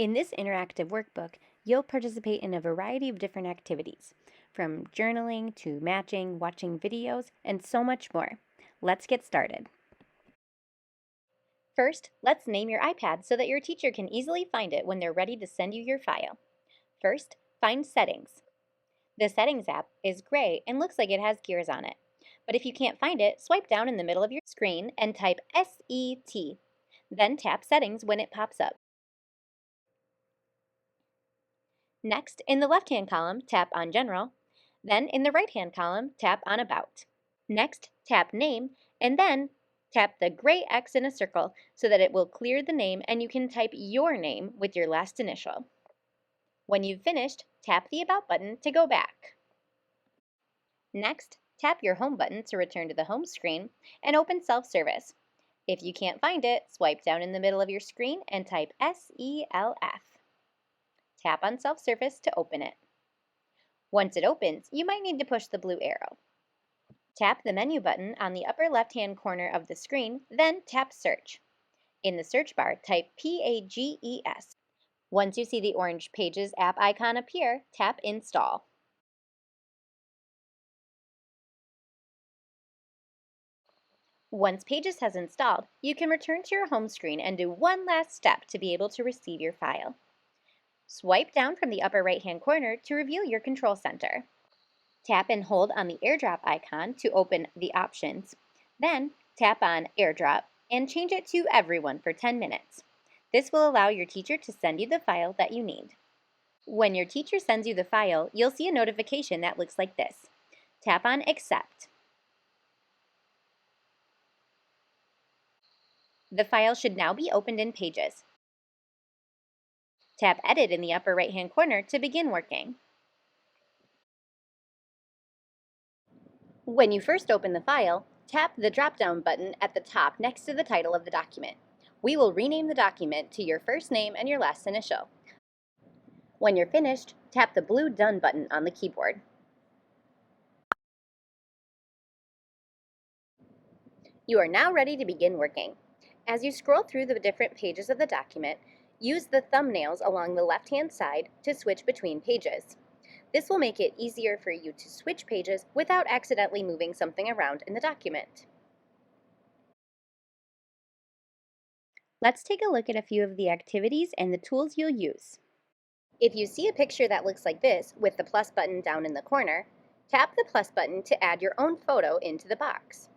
In this interactive workbook, you'll participate in a variety of different activities, from journaling to matching, watching videos, and so much more. Let's get started. First, let's name your iPad so that your teacher can easily find it when they're ready to send you your file. First, find Settings. The Settings app is gray and looks like it has gears on it. But if you can't find it, swipe down in the middle of your screen and type SET. Then tap Settings when it pops up. Next, in the left-hand column, tap on General. Then, in the right-hand column, tap on About. Next, tap Name, and then tap the gray X in a circle so that it will clear the name and you can type your name with your last initial. When you've finished, tap the About button to go back. Next, tap your Home button to return to the home screen and open Self-Service. If you can't find it, swipe down in the middle of your screen and type SELF. Tap on Self-Service to open it. Once it opens, you might need to push the blue arrow. Tap the menu button on the upper left-hand corner of the screen, then tap Search. In the search bar, type PAGES. Once you see the orange Pages app icon appear, tap Install. Once Pages has installed, you can return to your home screen and do one last step to be able to receive your file. Swipe down from the upper right-hand corner to reveal your control center. Tap and hold on the AirDrop icon to open the options. Then tap on AirDrop and change it to Everyone for 10 minutes. This will allow your teacher to send you the file that you need. When your teacher sends you the file, you'll see a notification that looks like this. Tap on Accept. The file should now be opened in Pages. Tap Edit in the upper right-hand corner to begin working. When you first open the file, tap the drop-down button at the top next to the title of the document. We will rename the document to your first name and your last initial. When you're finished, tap the blue Done button on the keyboard. You are now ready to begin working. As you scroll through the different pages of the document, use the thumbnails along the left-hand side to switch between pages. This will make it easier for you to switch pages without accidentally moving something around in the document. Let's take a look at a few of the activities and the tools you'll use. If you see a picture that looks like this with the plus button down in the corner, tap the plus button to add your own photo into the box.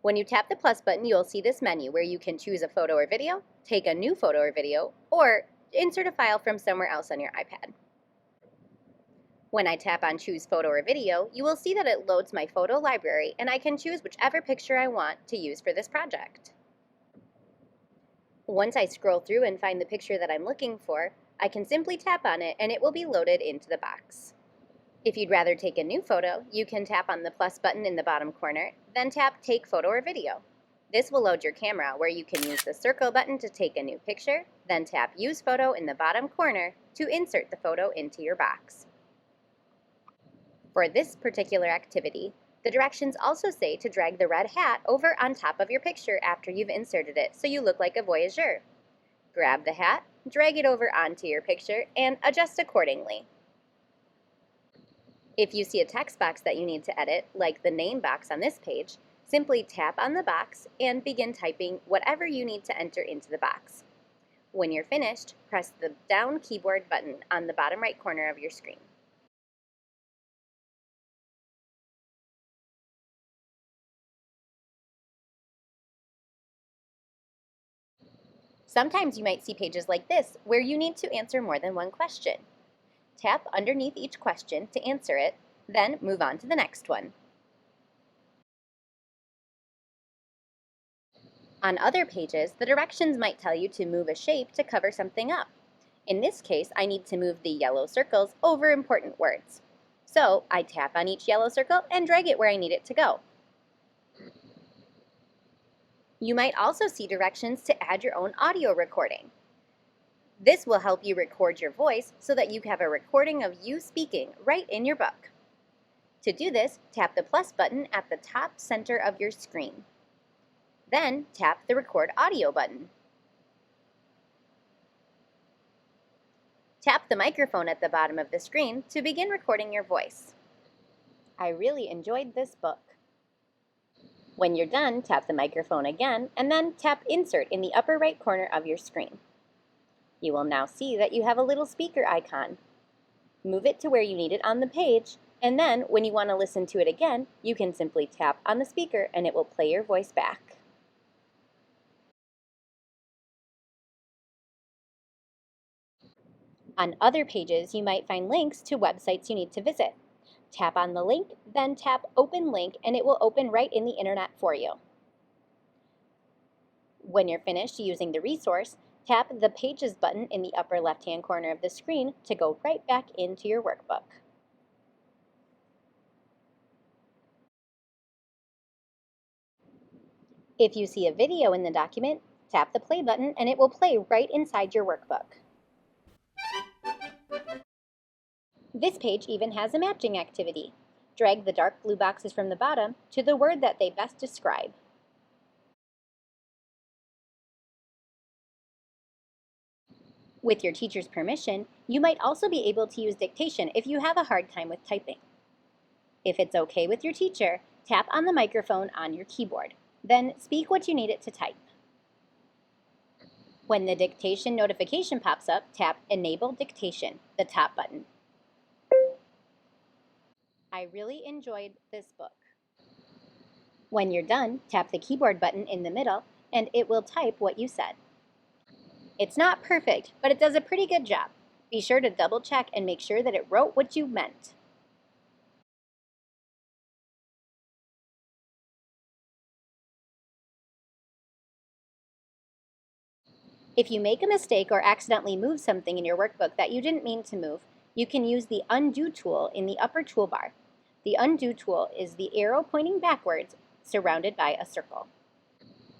When you tap the plus button, you'll see this menu where you can choose a photo or video, take a new photo or video, or insert a file from somewhere else on your iPad. When I tap on Choose Photo or Video, you will see that it loads my photo library and I can choose whichever picture I want to use for this project. Once I scroll through and find the picture that I'm looking for, I can simply tap on it and it will be loaded into the box. If you'd rather take a new photo, you can tap on the plus button in the bottom corner, then tap Take Photo or Video. This will load your camera where you can use the circle button to take a new picture, then tap Use Photo in the bottom corner to insert the photo into your box. For this particular activity, the directions also say to drag the red hat over on top of your picture after you've inserted it so you look like a voyageur. Grab the hat, drag it over onto your picture, and adjust accordingly. If you see a text box that you need to edit, like the name box on this page, simply tap on the box and begin typing whatever you need to enter into the box. When you're finished, press the down keyboard button on the bottom right corner of your screen. Sometimes you might see pages like this where you need to answer more than one question. Tap underneath each question to answer it, then move on to the next one. On other pages, the directions might tell you to move a shape to cover something up. In this case, I need to move the yellow circles over important words. So I tap on each yellow circle and drag it where I need it to go. You might also see directions to add your own audio recording. This will help you record your voice so that you have a recording of you speaking right in your book. To do this, tap the plus button at the top center of your screen. Then tap the Record Audio button. Tap the microphone at the bottom of the screen to begin recording your voice. I really enjoyed this book. When you're done, tap the microphone again, and then tap Insert in the upper right corner of your screen. You will now see that you have a little speaker icon. Move it to where you need it on the page, and then when you want to listen to it again, you can simply tap on the speaker and it will play your voice back. On other pages, you might find links to websites you need to visit. Tap on the link, then tap Open Link, and it will open right in the internet for you. When you're finished using the resource, tap the Pages button in the upper left-hand corner of the screen to go right back into your workbook. If you see a video in the document, tap the play button and it will play right inside your workbook. This page even has a matching activity. Drag the dark blue boxes from the bottom to the word that they best describe. With your teacher's permission, you might also be able to use dictation if you have a hard time with typing. If it's okay with your teacher, tap on the microphone on your keyboard. Then speak what you need it to type. When the dictation notification pops up, tap Enable Dictation, the top button. I really enjoyed this book. When you're done, tap the keyboard button in the middle and it will type what you said. It's not perfect, but it does a pretty good job. Be sure to double check and make sure that it wrote what you meant. If you make a mistake or accidentally move something in your workbook that you didn't mean to move, you can use the Undo tool in the upper toolbar. The Undo tool is the arrow pointing backwards, surrounded by a circle.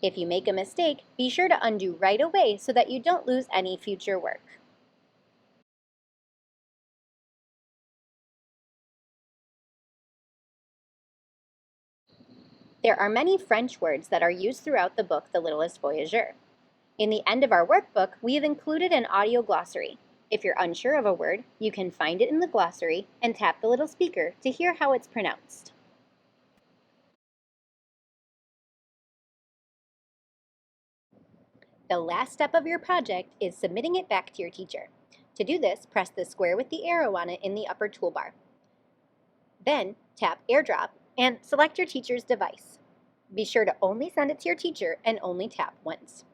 If you make a mistake, be sure to undo right away so that you don't lose any future work. There are many French words that are used throughout the book The Littlest Voyageur. In the end of our workbook, we have included an audio glossary. If you're unsure of a word, you can find it in the glossary and tap the little speaker to hear how it's pronounced. The last step of your project is submitting it back to your teacher. To do this, press the square with the arrow on it in the upper toolbar. Then tap AirDrop and select your teacher's device. Be sure to only send it to your teacher and only tap once.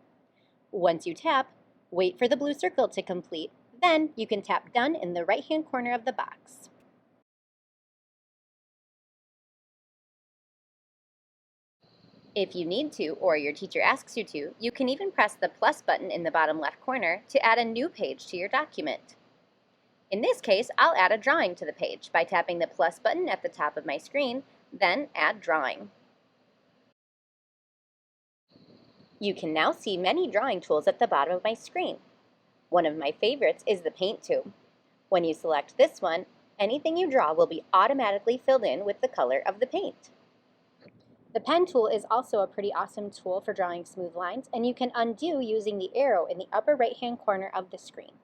Once you tap, wait for the blue circle to complete. Then you can tap Done in the right-hand corner of the box. If you need to, or your teacher asks you to, you can even press the plus button in the bottom left corner to add a new page to your document. In this case, I'll add a drawing to the page by tapping the plus button at the top of my screen, then Add Drawing. You can now see many drawing tools at the bottom of my screen. One of my favorites is the Paint tool. When you select this one, anything you draw will be automatically filled in with the color of the paint. The pen tool is also a pretty awesome tool for drawing smooth lines, and you can undo using the arrow in the upper right-hand corner of the screen.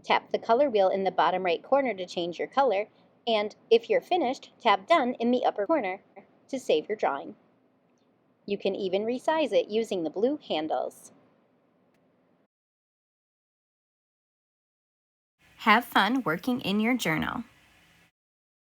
Tap the color wheel in the bottom right corner to change your color, and if you're finished, tap Done in the upper corner to save your drawing. You can even resize it using the blue handles. Have fun working in your journal.